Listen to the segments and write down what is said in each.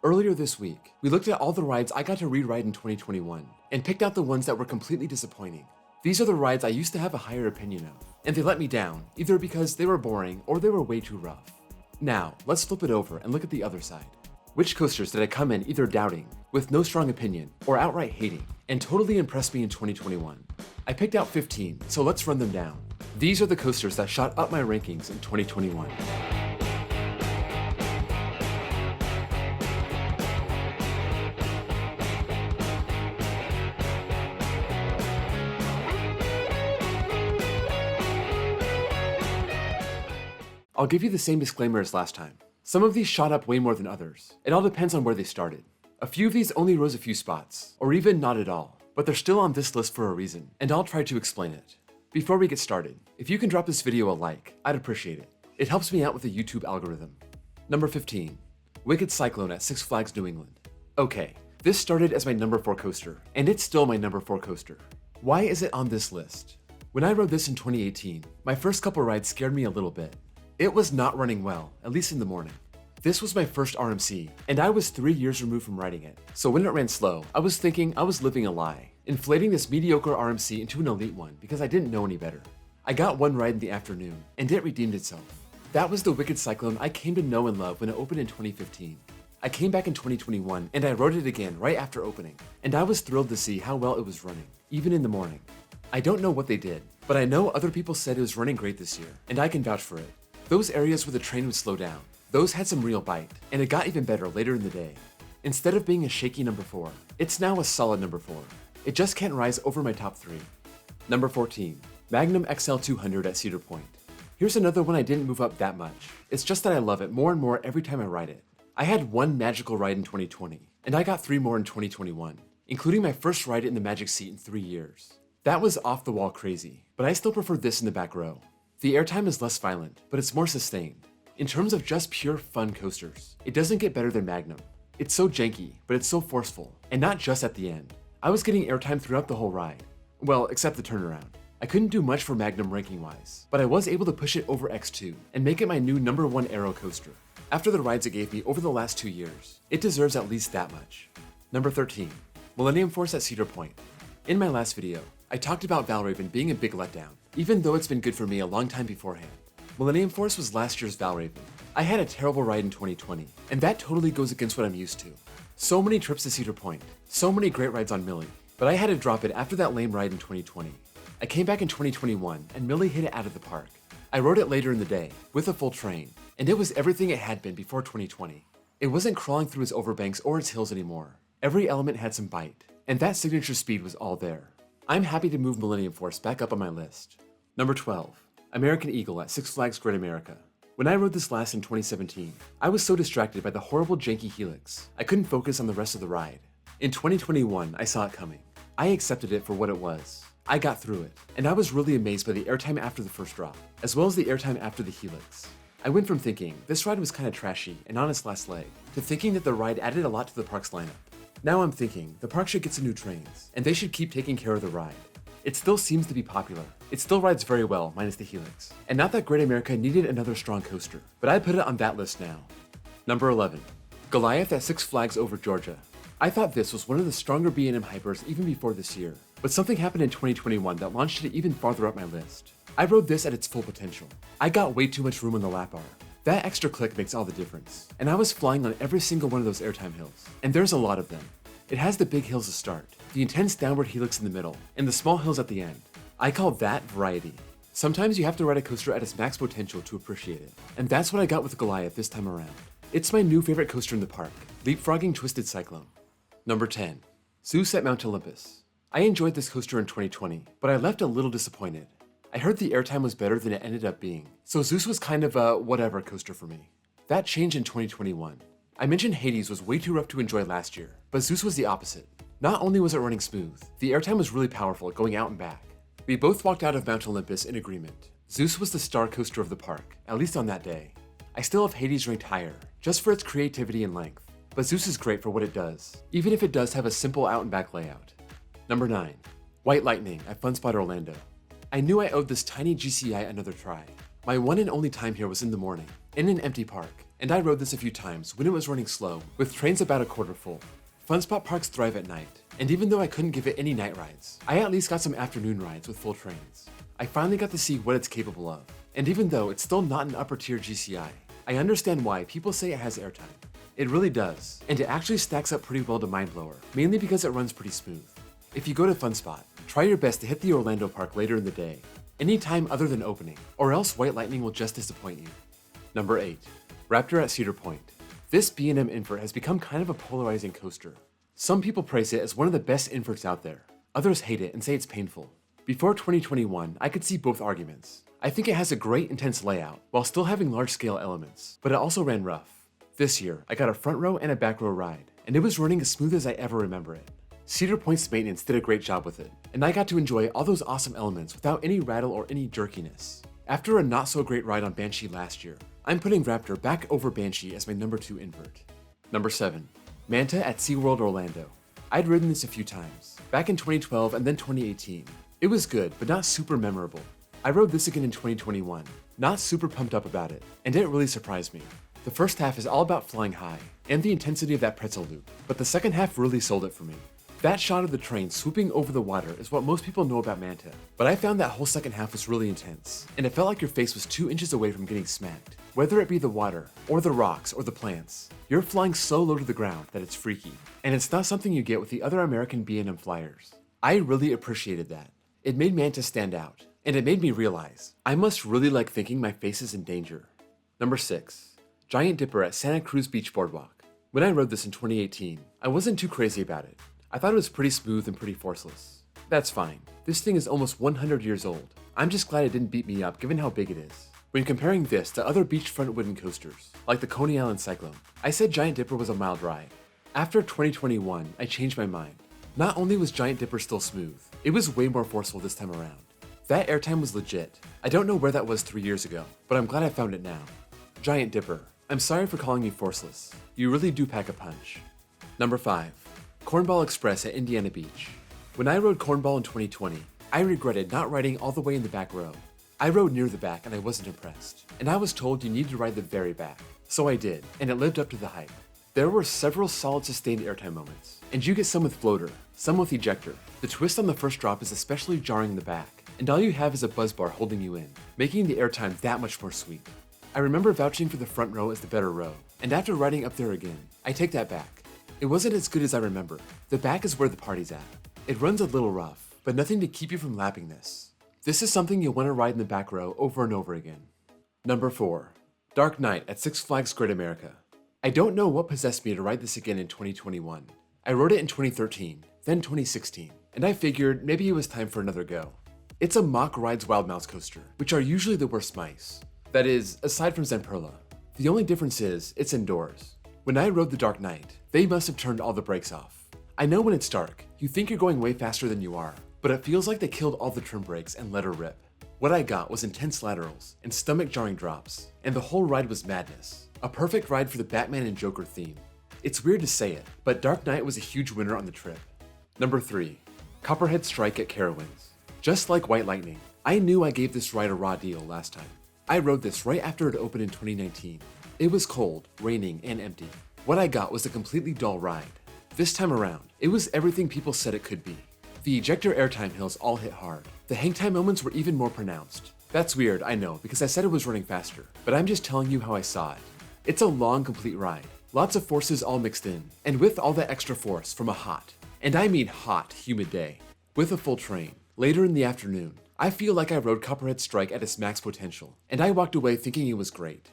Earlier this week, we looked at all the rides I got to rewrite in 2021 and picked out the ones that were completely disappointing. These are the rides I used to have a higher opinion of, and they let me down, either because they were boring or they were way too rough. Now, let's flip it over and look at the other side. Which coasters did I come in either doubting, with no strong opinion, or outright hating, and totally impressed me in 2021? I picked out 15, so let's run them down. These are the coasters that shot up my rankings in 2021. I'll give you the same disclaimer as last time. Some of these shot up way more than others. It all depends on where they started. A few of these only rose a few spots, or even not at all, but they're still on this list for a reason, and I'll try to explain it. Before we get started, if you can drop this video a like, I'd appreciate it. It helps me out with the YouTube algorithm. Number 15, Wicked Cyclone at Six Flags New England. Okay, this started as my number 4 coaster, and it's still my number 4 coaster. Why is it on this list? When I rode this in 2018, my first couple rides scared me a little bit. It was not running well, at least in the morning. This was my first RMC, and I was 3 years removed from riding it, so when it ran slow, I was thinking I was living a lie, inflating this mediocre RMC into an elite one because I didn't know any better. I got one ride in the afternoon, and it redeemed itself. That was the Wicked Cyclone I came to know and love when it opened in 2015. I came back in 2021, and I rode it again right after opening, and I was thrilled to see how well it was running, even in the morning. I don't know what they did, but I know other people said it was running great this year, and I can vouch for it. Those areas where the train would slow down, those had some real bite, and it got even better later in the day. Instead of being a shaky number 4, it's now a solid number 4. It just can't rise over my top 3. Number 14, Magnum XL 200 at Cedar Point. Here's another one I didn't move up that much. It's just that I love it more and more every time I ride it. I had one magical ride in 2020, and I got 3 more in 2021, including my first ride in the Magic Seat in 3 years. That was off the wall crazy, but I still prefer this in the back row. The airtime is less violent, but it's more sustained. In terms of just pure fun coasters, it doesn't get better than Magnum. It's so janky, but it's so forceful, and not just at the end. I was getting airtime throughout the whole ride. Well, except the turnaround. I couldn't do much for Magnum ranking-wise, but I was able to push it over X2 and make it my new number 1 aero coaster. After the rides it gave me over the last 2 years, it deserves at least that much. Number 13, Millennium Force at Cedar Point. In my last video, I talked about Valraven being a big letdown, even though it's been good for me a long time beforehand. Millennium Force was last year's Valraven. I had a terrible ride in 2020, and that totally goes against what I'm used to. So many trips to Cedar Point, so many great rides on Millie, but I had to drop it after that lame ride in 2020. I came back in 2021, and Millie hit it out of the park. I rode it later in the day, with a full train, and it was everything it had been before 2020. It wasn't crawling through its overbanks or its hills anymore. Every element had some bite, and that signature speed was all there. I'm happy to move Millennium Force back up on my list. Number 12, American Eagle at Six Flags Great America. When I rode this last in 2017, I was so distracted by the horrible janky helix, I couldn't focus on the rest of the ride. In 2021, I saw it coming. I accepted it for what it was. I got through it, and I was really amazed by the airtime after the first drop, as well as the airtime after the helix. I went from thinking this ride was kinda trashy and on its last leg, to thinking that the ride added a lot to the park's lineup. Now I'm thinking the park should get some new trains, and they should keep taking care of the ride. It still seems to be popular. It still rides very well, minus the helix. And not that Great America needed another strong coaster, but I'd put it on that list now. Number 11, Goliath at Six Flags Over Georgia. I thought this was one of the stronger B&M hypers even before this year, but something happened in 2021 that launched it even farther up my list. I rode this at its full potential. I got way too much room on the lap bar. That extra click makes all the difference, and I was flying on every single one of those airtime hills, and there's a lot of them. It has the big hills to start, the intense downward helix in the middle, and the small hills at the end. I call that variety. Sometimes you have to ride a coaster at its max potential to appreciate it, and that's what I got with Goliath this time around. It's my new favorite coaster in the park, leapfrogging Twisted Cyclone. Number 10, Zeus at Mount Olympus. I enjoyed this coaster in 2020, but I left a little disappointed. I heard the airtime was better than it ended up being, so Zeus was kind of a whatever coaster for me. That changed in 2021. I mentioned Hades was way too rough to enjoy last year, but Zeus was the opposite. Not only was it running smooth, the airtime was really powerful going out and back. We both walked out of Mount Olympus in agreement. Zeus was the star coaster of the park, at least on that day. I still have Hades ranked higher, just for its creativity and length, but Zeus is great for what it does, even if it does have a simple out and back layout. Number 9, White Lightning at Fun Spot Orlando. I knew I owed this tiny GCI another try. My one and only time here was in the morning, in an empty park, and I rode this a few times when it was running slow, with trains about a quarter full. Fun spot parks thrive at night, and even though I couldn't give it any night rides, I at least got some afternoon rides with full trains. I finally got to see what it's capable of, and even though it's still not an upper tier GCI, I understand why people say it has airtime. It really does, and it actually stacks up pretty well to Mindblower, mainly because it runs pretty smooth. If you go to Fun Spot, try your best to hit the Orlando park later in the day, any time other than opening, or else White Lightning will just disappoint you. Number 8. Raptor at Cedar Point. This B&M invert has become kind of a polarizing coaster. Some people praise it as one of the best inverts out there. Others hate it and say it's painful. Before 2021, I could see both arguments. I think it has a great intense layout, while still having large-scale elements, but it also ran rough. This year, I got a front row and a back row ride, and it was running as smooth as I ever remember it. Cedar Point's maintenance did a great job with it, and I got to enjoy all those awesome elements without any rattle or any jerkiness. After a not so great ride on Banshee last year, I'm putting Raptor back over Banshee as my number 2 invert. Number 7. Manta at SeaWorld Orlando. I'd ridden this a few times, back in 2012 and then 2018. It was good, but not super memorable. I rode this again in 2021, not super pumped up about it, and it really surprised me. The first half is all about flying high, and the intensity of that pretzel loop, but the second half really sold it for me. That shot of the train swooping over the water is what most people know about Manta, but I found that whole second half was really intense, and it felt like your face was 2 inches away from getting smacked. Whether it be the water, or the rocks, or the plants, you're flying so low to the ground that it's freaky, and it's not something you get with the other American B&M flyers. I really appreciated that. It made Manta stand out, and it made me realize I must really like thinking my face is in danger. Number 6. Giant Dipper at Santa Cruz Beach Boardwalk. When I rode this in 2018, I wasn't too crazy about it. I thought it was pretty smooth and pretty forceless. That's fine. This thing is almost 100 years old. I'm just glad it didn't beat me up given how big it is. When comparing this to other beachfront wooden coasters, like the Coney Island Cyclone, I said Giant Dipper was a mild ride. After 2021, I changed my mind. Not only was Giant Dipper still smooth, it was way more forceful this time around. That airtime was legit. I don't know where that was 3 years ago, but I'm glad I found it now. Giant Dipper, I'm sorry for calling you forceless. You really do pack a punch. Number 5. Cornball Express at Indiana Beach. When I rode Cornball in 2020, I regretted not riding all the way in the back row. I rode near the back and I wasn't impressed, and I was told you need to ride the very back. So I did, and it lived up to the hype. There were several solid sustained airtime moments, and you get some with floater, some with ejector. The twist on the first drop is especially jarring in the back, and all you have is a buzz bar holding you in, making the airtime that much more sweet. I remember vouching for the front row as the better row, and after riding up there again, I take that back. It wasn't as good as I remember. The back is where the party's at. It runs a little rough, but nothing to keep you from lapping this. This is something you'll want to ride in the back row over and over again. Number 4. Dark Knight at Six Flags Great America. I don't know what possessed me to ride this again in 2021. I rode it in 2013, then 2016, and I figured maybe it was time for another go. It's a mock Rides Wild Mouse coaster, which are usually the worst mice. That is, aside from Zamperla. The only difference is, it's indoors. When I rode the Dark Knight, they must have turned all the brakes off. I know when it's dark, you think you're going way faster than you are, but it feels like they killed all the trim brakes and let her rip. What I got was intense laterals and stomach-jarring drops, and the whole ride was madness. A perfect ride for the Batman and Joker theme. It's weird to say it, but Dark Knight was a huge winner on the trip. Number 3. Copperhead Strike at Carowinds. Just like White Lightning, I knew I gave this ride a raw deal last time. I rode this right after it opened in 2019. It was cold, raining, and empty. What I got was a completely dull ride. This time around, it was everything people said it could be. The ejector airtime hills all hit hard. The hang time moments were even more pronounced. That's weird, I know, because I said it was running faster, but I'm just telling you how I saw it. It's a long, complete ride. Lots of forces all mixed in, and with all that extra force from a hot, and I mean hot, humid day, with a full train, later in the afternoon, I feel like I rode Copperhead Strike at its max potential, and I walked away thinking it was great.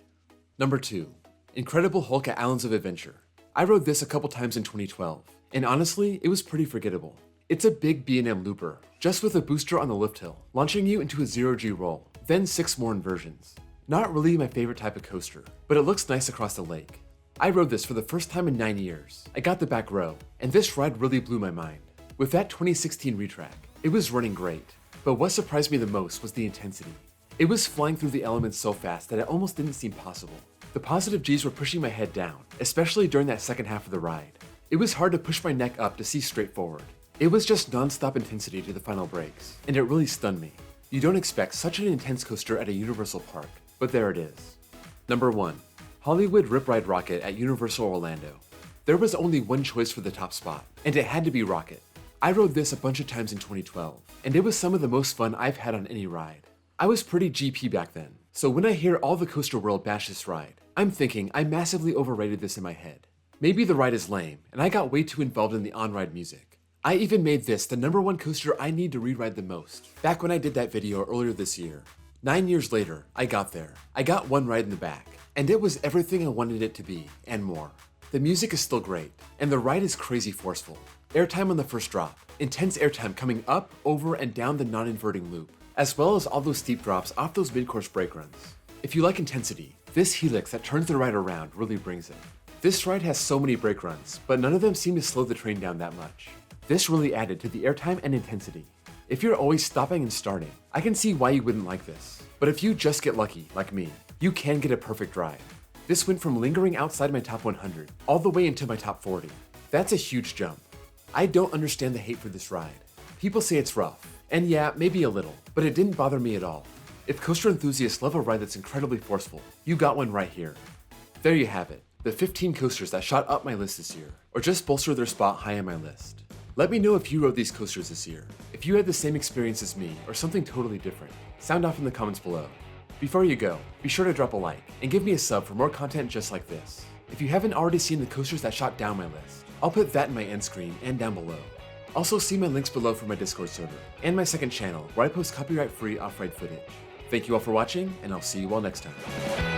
Number 2. Incredible Hulk at Islands of Adventure. I rode this a couple times in 2012, and honestly, it was pretty forgettable. It's a big B&M looper, just with a booster on the lift hill, launching you into a 0G roll, then 6 more inversions. Not really my favorite type of coaster, but it looks nice across the lake. I rode this for the first time in 9 years. I got the back row, and this ride really blew my mind. With that 2016 retrack, it was running great, but what surprised me the most was the intensity. It was flying through the elements so fast that it almost didn't seem possible. The positive G's were pushing my head down, especially during that second half of the ride. It was hard to push my neck up to see straight forward. It was just non-stop intensity to the final breaks, and it really stunned me. You don't expect such an intense coaster at a Universal park, but there it is. Number 1. Hollywood Rip Ride Rocket at Universal Orlando. There was only one choice for the top spot, and it had to be Rocket. I rode this a bunch of times in 2012, and it was some of the most fun I've had on any ride. I was pretty GP back then, so when I hear all the coaster world bash this ride, I'm thinking I massively overrated this in my head. Maybe the ride is lame, and I got way too involved in the on-ride music. I even made this the #1 coaster I need to re-ride the most, back when I did that video earlier this year. 9 years later, I got there. I got one ride in the back, and it was everything I wanted it to be, and more. The music is still great, and the ride is crazy forceful. Airtime on the first drop, intense airtime coming up, over, and down the non-inverting loop, as well as all those steep drops off those mid-course brake runs. If you like intensity, this helix that turns the ride around really brings it. This ride has so many brake runs, but none of them seem to slow the train down that much. This really added to the airtime and intensity. If you're always stopping and starting, I can see why you wouldn't like this. But if you just get lucky, like me, you can get a perfect ride. This went from lingering outside my top 100 all the way into my top 40. That's a huge jump. I don't understand the hate for this ride. People say it's rough, and yeah, maybe a little, but it didn't bother me at all. If coaster enthusiasts love a ride that's incredibly forceful, you got one right here. There you have it, the 15 coasters that shot up my list this year, or just bolstered their spot high on my list. Let me know if you rode these coasters this year, if you had the same experience as me, or something totally different. Sound off in the comments below. Before you go, be sure to drop a like, and give me a sub for more content just like this. If you haven't already seen the coasters that shot down my list, I'll put that in my end screen and down below. Also see my links below for my Discord server, and my second channel where I post copyright-free off-ride footage. Thank you all for watching, and I'll see you all next time.